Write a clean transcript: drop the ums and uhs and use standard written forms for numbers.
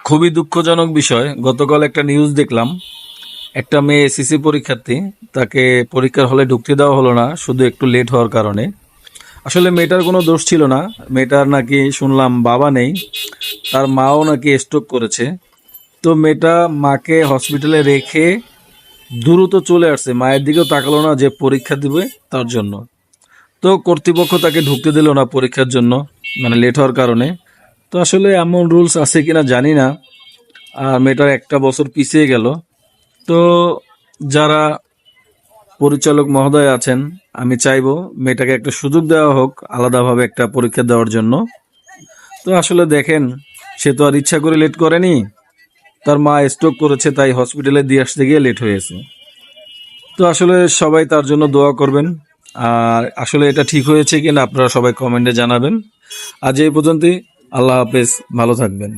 খুবই দুঃখজনক বিষয়। গতকাল একটা নিউজ দেখলাম, একটা মেয়ে এসএসসি পরীক্ষার্থী, তাকে পরীক্ষার হলে ঢুকতে দেওয়া হলো না শুধু একটু লেট হওয়ার কারণে। আসলে মেয়েটার কোনো দোষ ছিল না। মেয়েটার নাকি শুনলাম বাবা নেই, তার মাও নাকি স্ট্রোক করেছে। তো মেয়েটা মাকে হসপিটালে রেখে দ্রুত চলে আসছে, মায়ের দিকেও তাকালো না যে পরীক্ষা দিবে তার জন্য। তো কর্তৃপক্ষ তাকে ঢুকতে দিল না পরীক্ষার জন্য, মানে লেট হওয়ার কারণে। তো আসলে এমন রুলস আছে কিনা জানি না। আর মেয়েটার একটা বছর পিছিয়ে গেল। তো যারা পরিচালক মহোদয় আছেন, আমি চাইবো মেয়েটাকে একটা সুযোগ দেওয়া হোক আলাদাভাবে একটা পরীক্ষা দেওয়ার জন্য। তো আসলে দেখেন, সে তো আর ইচ্ছা করে লেট করেনি, তার মা স্ট্রোক করেছে তাই হসপিটালে দিয়ে আসতে গিয়ে লেট হয়েছে। তো আসলে সবাই তার জন্য দোয়া করবেন। আর আসলে এটা ঠিক হয়েছে কিনা আপনারা সবাই কমেন্টে জানাবেন। আজ এই পর্যন্তই। আল্লাহ হাফেজ, ভালো থাকবেন।